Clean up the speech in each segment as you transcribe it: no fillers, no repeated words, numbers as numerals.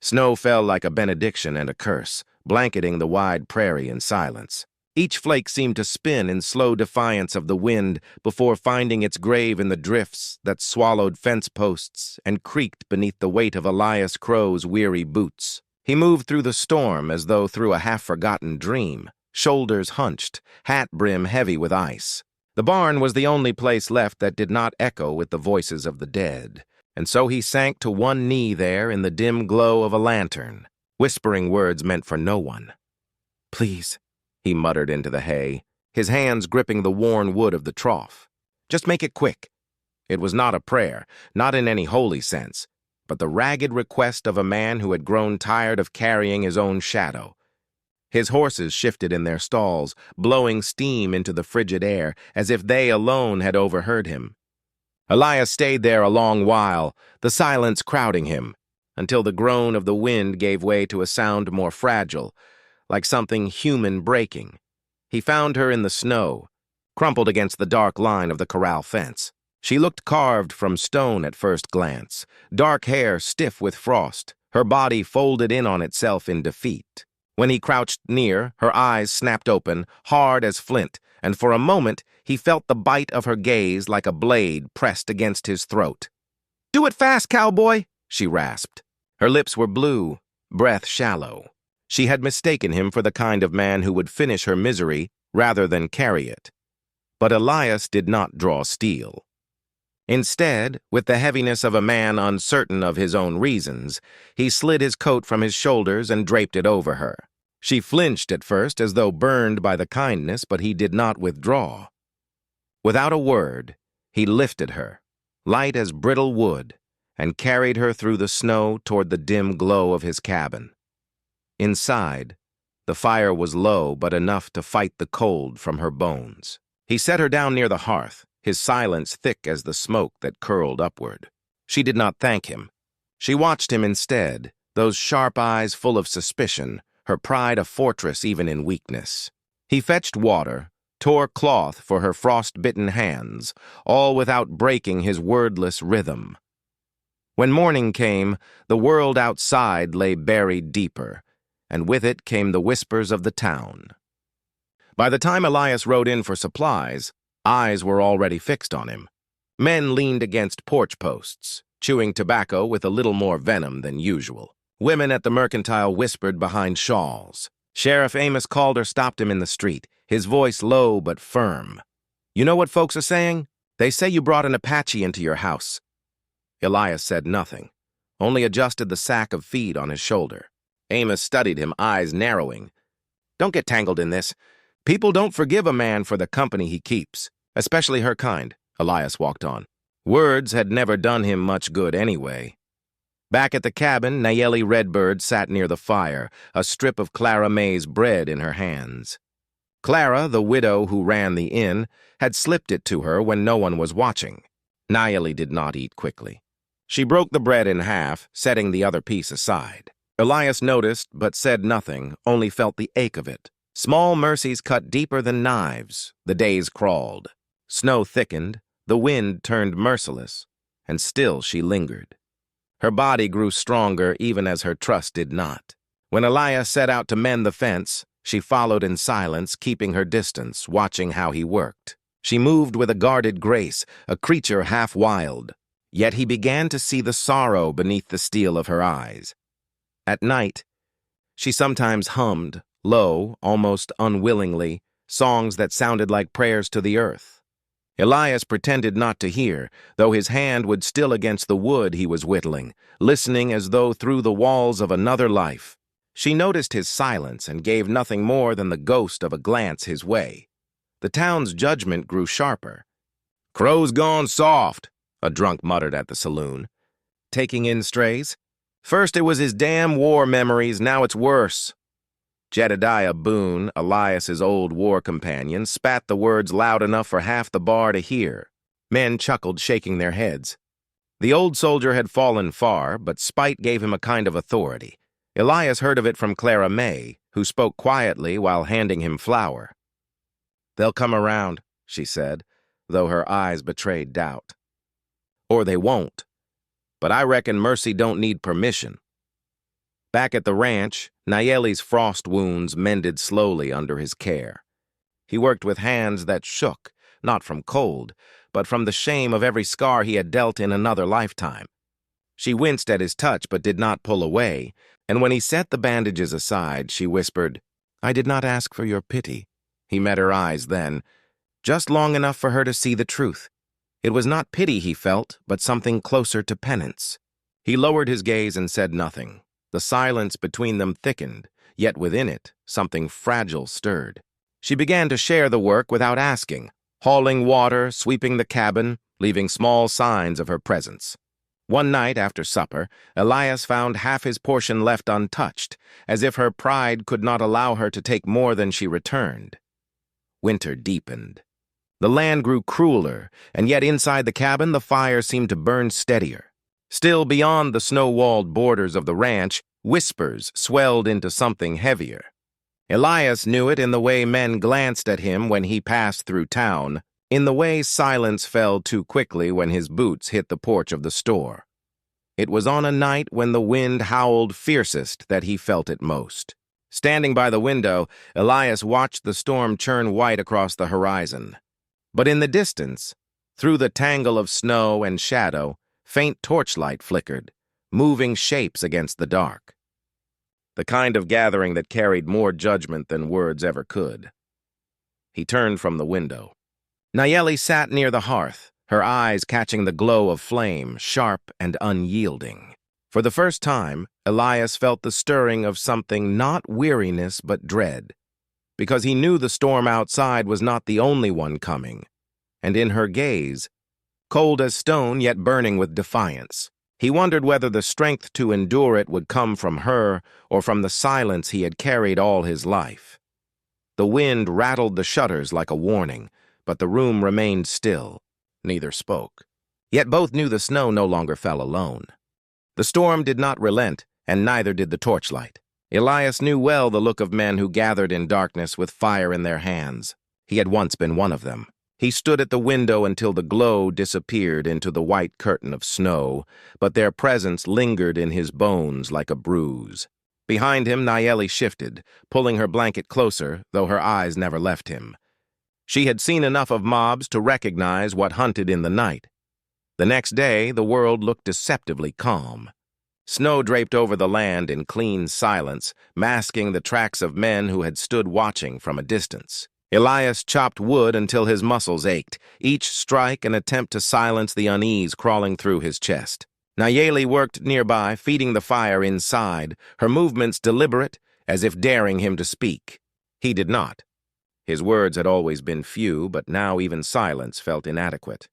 Snow fell like a benediction and a curse, blanketing the wide prairie in silence. Each flake seemed to spin in slow defiance of the wind before finding its grave in the drifts that swallowed fence posts and creaked beneath the weight of Elias Crow's weary boots. He moved through the storm as though through a half-forgotten dream, shoulders hunched, hat brim heavy with ice. The barn was the only place left that did not echo with the voices of the dead, and so he sank to one knee there in the dim glow of a lantern, whispering words meant for no one. "Please," he muttered into the hay, his hands gripping the worn wood of the trough. "Just make it quick." It was not a prayer, not in any holy sense, but the ragged request of a man who had grown tired of carrying his own shadow. His horses shifted in their stalls, blowing steam into the frigid air, as if they alone had overheard him. Elias stayed there a long while, the silence crowding him, until the groan of the wind gave way to a sound more fragile, like something human breaking. He found her in the snow, crumpled against the dark line of the corral fence. She looked carved from stone at first glance, dark hair stiff with frost, her body folded in on itself in defeat. When he crouched near, her eyes snapped open, hard as flint, and for a moment he felt the bite of her gaze like a blade pressed against his throat. "Do it fast, cowboy," she rasped. Her lips were blue, breath shallow. She had mistaken him for the kind of man who would finish her misery rather than carry it. But Elias did not draw steel. Instead, with the heaviness of a man uncertain of his own reasons, he slid his coat from his shoulders and draped it over her. She flinched at first as though burned by the kindness, but he did not withdraw. Without a word, he lifted her, light as brittle wood, and carried her through the snow toward the dim glow of his cabin. Inside, the fire was low but enough to fight the cold from her bones. He set her down near the hearth, his silence thick as the smoke that curled upward. She did not thank him. She watched him instead, those sharp eyes full of suspicion, her pride a fortress even in weakness. He fetched water, tore cloth for her frost-bitten hands, all without breaking his wordless rhythm. When morning came, the world outside lay buried deeper, and with it came the whispers of the town. By the time Elias rode in for supplies, eyes were already fixed on him. Men leaned against porch posts, chewing tobacco with a little more venom than usual. Women at the mercantile whispered behind shawls. Sheriff Amos Calder stopped him in the street, his voice low but firm. "You know what folks are saying? They say you brought an Apache into your house." Elias said nothing, only adjusted the sack of feed on his shoulder. Amos studied him, eyes narrowing. "Don't get tangled in this. People don't forgive a man for the company he keeps, especially her kind," Elias walked on. Words had never done him much good anyway. Back at the cabin, Nayeli Redbird sat near the fire, a strip of Clara May's bread in her hands. Clara, the widow who ran the inn, had slipped it to her when no one was watching. Nayeli did not eat quickly. She broke the bread in half, setting the other piece aside. Elias noticed, but said nothing, only felt the ache of it. Small mercies cut deeper than knives. The days crawled. Snow thickened, the wind turned merciless, and still she lingered. Her body grew stronger even as her trust did not. When Elias set out to mend the fence, she followed in silence, keeping her distance, watching how he worked. She moved with a guarded grace, a creature half wild. Yet he began to see the sorrow beneath the steel of her eyes. At night, she sometimes hummed, low, almost unwillingly, songs that sounded like prayers to the earth. Elias pretended not to hear, though his hand would still against the wood he was whittling, listening as though through the walls of another life. She noticed his silence and gave nothing more than the ghost of a glance his way. The town's judgment grew sharper. "Crow's gone soft," a drunk muttered at the saloon. "Taking in strays? First it was his damn war memories, now it's worse." Jedediah Boone, Elias's old war companion, spat the words loud enough for half the bar to hear. Men chuckled, shaking their heads. The old soldier had fallen far, but spite gave him a kind of authority. Elias heard of it from Clara May, who spoke quietly while handing him flour. "They'll come around," she said, though her eyes betrayed doubt. "Or they won't. But I reckon mercy don't need permission." Back at the ranch, Nayeli's frost wounds mended slowly under his care. He worked with hands that shook, not from cold, but from the shame of every scar he had dealt in another lifetime. She winced at his touch but did not pull away, and when he set the bandages aside, she whispered, "I did not ask for your pity." He met her eyes then, just long enough for her to see the truth. It was not pity he felt, but something closer to penance. He lowered his gaze and said nothing. The silence between them thickened, yet within it, something fragile stirred. She began to share the work without asking, hauling water, sweeping the cabin, leaving small signs of her presence. One night after supper, Elias found half his portion left untouched, as if her pride could not allow her to take more than she returned. Winter deepened. The land grew crueler, and yet inside the cabin the fire seemed to burn steadier. Still beyond the snow-walled borders of the ranch, whispers swelled into something heavier. Elias knew it in the way men glanced at him when he passed through town, in the way silence fell too quickly when his boots hit the porch of the store. It was on a night when the wind howled fiercest that he felt it most. Standing by the window, Elias watched the storm churn white across the horizon. But in the distance, through the tangle of snow and shadow, faint torchlight flickered, moving shapes against the dark. The kind of gathering that carried more judgment than words ever could. He turned from the window. Nayeli sat near the hearth, her eyes catching the glow of flame, sharp and unyielding. For the first time, Elias felt the stirring of something not weariness but dread, because he knew the storm outside was not the only one coming, and in her gaze, cold as stone yet burning with defiance, he wondered whether the strength to endure it would come from her or from the silence he had carried all his life. The wind rattled the shutters like a warning, but the room remained still. Neither spoke. Yet both knew the snow no longer fell alone. The storm did not relent, and neither did the torchlight. Elias knew well the look of men who gathered in darkness with fire in their hands. He had once been one of them. He stood at the window until the glow disappeared into the white curtain of snow, but their presence lingered in his bones like a bruise. Behind him, Nayeli shifted, pulling her blanket closer, though her eyes never left him. She had seen enough of mobs to recognize what hunted in the night. The next day, the world looked deceptively calm. Snow draped over the land in clean silence, masking the tracks of men who had stood watching from a distance. Elias chopped wood until his muscles ached, each strike an attempt to silence the unease crawling through his chest. Nayeli worked nearby, feeding the fire inside, her movements deliberate, as if daring him to speak. He did not. His words had always been few, but now even silence felt inadequate.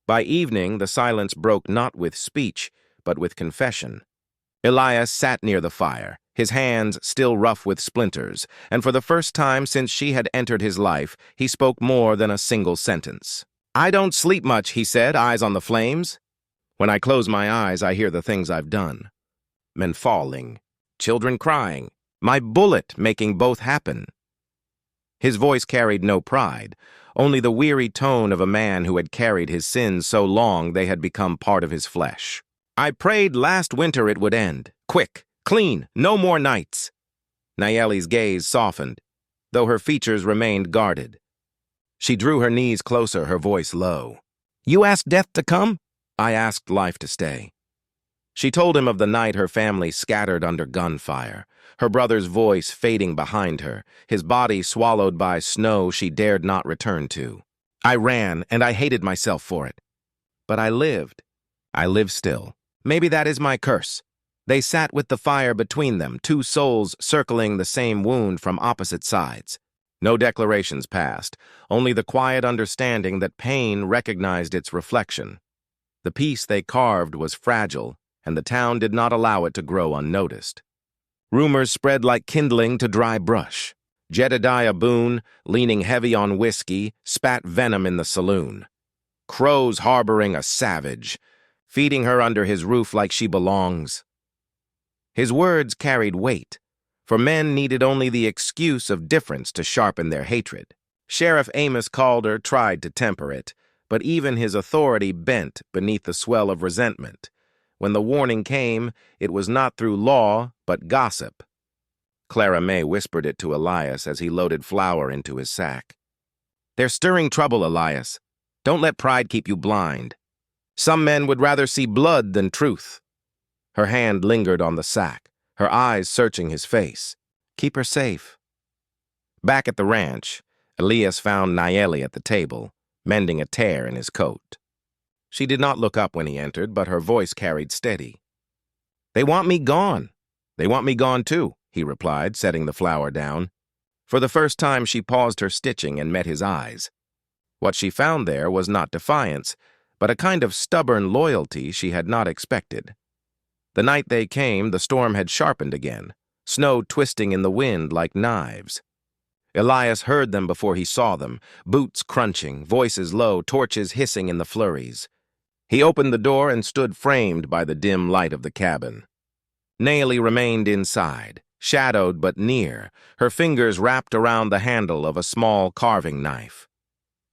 By evening, the silence broke not with speech, but with confession. Elias sat near the fire, his hands still rough with splinters, and for the first time since she had entered his life, he spoke more than a single sentence. "I don't sleep much," he said, eyes on the flames. "When I close my eyes, I hear the things I've done. Men falling, children crying, my bullet making both happen." His voice carried no pride, only the weary tone of a man who had carried his sins so long they had become part of his flesh. "I prayed last winter it would end. Quick, clean, no more nights." Nayeli's gaze softened, though her features remained guarded. She drew her knees closer, her voice low. "You asked death to come? I asked life to stay." She told him of the night her family scattered under gunfire, her brother's voice fading behind her, his body swallowed by snow she dared not return to. "I ran, and I hated myself for it. But I lived. I live still. Maybe that is my curse." They sat with the fire between them, two souls circling the same wound from opposite sides. No declarations passed, only the quiet understanding that pain recognized its reflection. The peace they carved was fragile, and the town did not allow it to grow unnoticed. Rumors spread like kindling to dry brush. Jedediah Boone, leaning heavy on whiskey, spat venom in the saloon. Crows harboring a savage, feeding her under his roof like she belongs. His words carried weight, for men needed only the excuse of difference to sharpen their hatred. Sheriff Amos Calder tried to temper it, but even his authority bent beneath the swell of resentment. when the warning came, it was not through law, but gossip. Clara May whispered it to Elias as he loaded flour into his sack. "They're stirring trouble, Elias. Don't let pride keep you blind. Some men would rather see blood than truth." Her hand lingered on the sack, her eyes searching his face. "Keep her safe." Back at the ranch, Elias found Nayeli at the table, mending a tear in his coat. She did not look up when he entered, but her voice carried steady. "They want me gone. They want me gone too," he replied, setting the flour down. For the first time, she paused her stitching and met his eyes. What she found there was not defiance, but a kind of stubborn loyalty she had not expected. The night they came, the storm had sharpened again, snow twisting in the wind like knives. Elias heard them before he saw them, boots crunching, voices low, torches hissing in the flurries. He opened the door and stood framed by the dim light of the cabin. Nayeli remained inside, shadowed but near, her fingers wrapped around the handle of a small carving knife.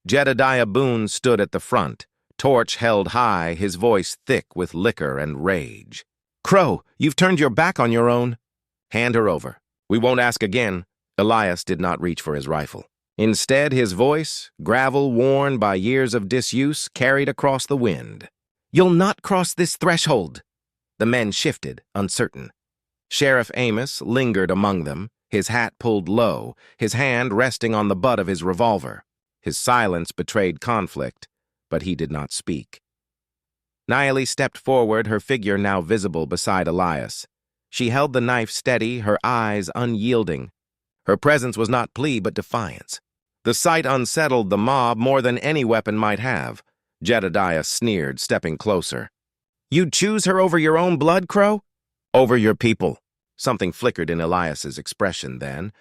Jedediah Boone stood at the front, torch held high, his voice thick with liquor and rage. "Crow, you've turned your back on your own." "Hand her over. We won't ask again." Elias did not reach for his rifle. Instead, his voice, gravel worn by years of disuse, carried across the wind. "You'll not cross this threshold." The men shifted, uncertain. Sheriff Amos lingered among them, his hat pulled low, his hand resting on the butt of his revolver. His silence betrayed conflict, but he did not speak. Nayeli stepped forward, her figure now visible beside Elias. She held the knife steady, her eyes unyielding. Her presence was not plea, but defiance. The sight unsettled the mob more than any weapon might have. Jedediah sneered, stepping closer. "You'd choose her over your own blood, Crow?" "Over your people." Something flickered in Elias's expression then.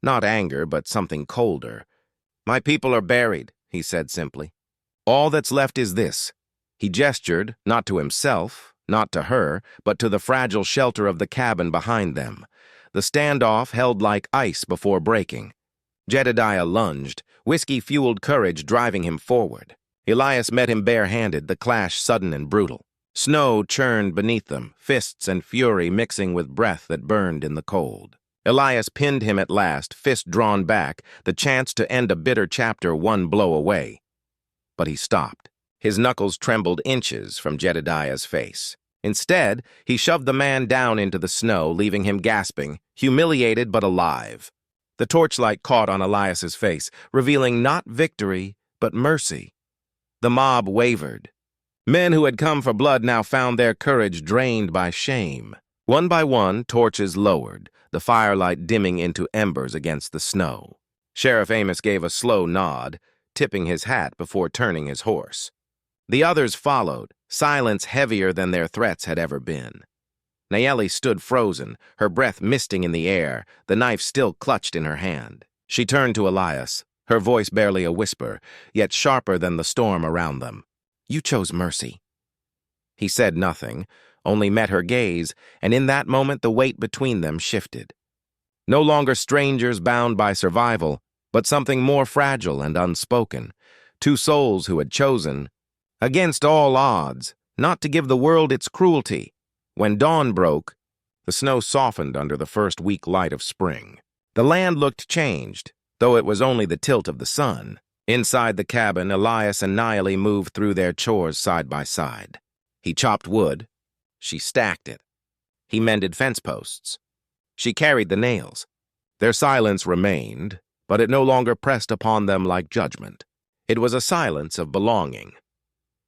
Not anger, but something colder. "My people are buried," he said simply. "All that's left is this." He gestured, not to himself, not to her, but to the fragile shelter of the cabin behind them. The standoff held like ice before breaking. Jedediah lunged, whiskey-fueled courage driving him forward. Elias met him bare-handed, the clash sudden and brutal. Snow churned beneath them, fists and fury mixing with breath that burned in the cold. Elias pinned him at last, fist drawn back, the chance to end a bitter chapter one blow away. But he stopped. His knuckles trembled inches from Jedediah's face. Instead, he shoved the man down into the snow, leaving him gasping, humiliated but alive. The torchlight caught on Elias's face, revealing not victory, but mercy. The mob wavered. Men who had come for blood now found their courage drained by shame. One by one, torches lowered, the firelight dimming into embers against the snow. Sheriff Amos gave a slow nod, tipping his hat before turning his horse. The others followed, silence heavier than their threats had ever been. Nayeli stood frozen, her breath misting in the air, the knife still clutched in her hand. She turned to Elias, her voice barely a whisper, yet sharper than the storm around them. "You chose mercy." He said nothing, only met her gaze, and in that moment the weight between them shifted. No longer strangers bound by survival, but something more fragile and unspoken. Two souls who had chosen, against all odds, not to give the world its cruelty. When dawn broke, the snow softened under the first weak light of spring. The land looked changed, though it was only the tilt of the sun. Inside the cabin, Elias and Nayeli moved through their chores side by side. He chopped wood. She stacked it. He mended fence posts. She carried the nails. Their silence remained, but it no longer pressed upon them like judgment. It was a silence of belonging.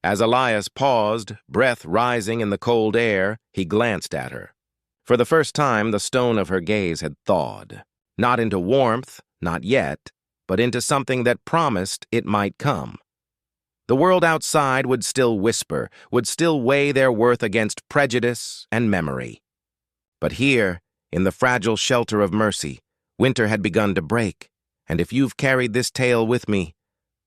As Elias paused, breath rising in the cold air, he glanced at her. For the first time, the stone of her gaze had thawed. Not into warmth, not yet, but into something that promised it might come. The world outside would still whisper, would still weigh their worth against prejudice and memory. But here, in the fragile shelter of mercy, winter had begun to break, and if you've carried this tale with me,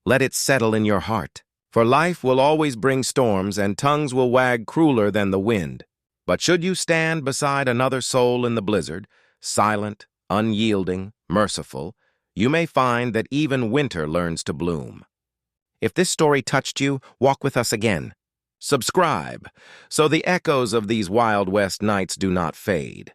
let it settle in your heart. For life will always bring storms, and tongues will wag crueler than the wind. But should you stand beside another soul in the blizzard, silent, unyielding, merciful, you may find that even winter learns to bloom. If this story touched you, walk with us again. Subscribe so the echoes of these Wild West nights do not fade.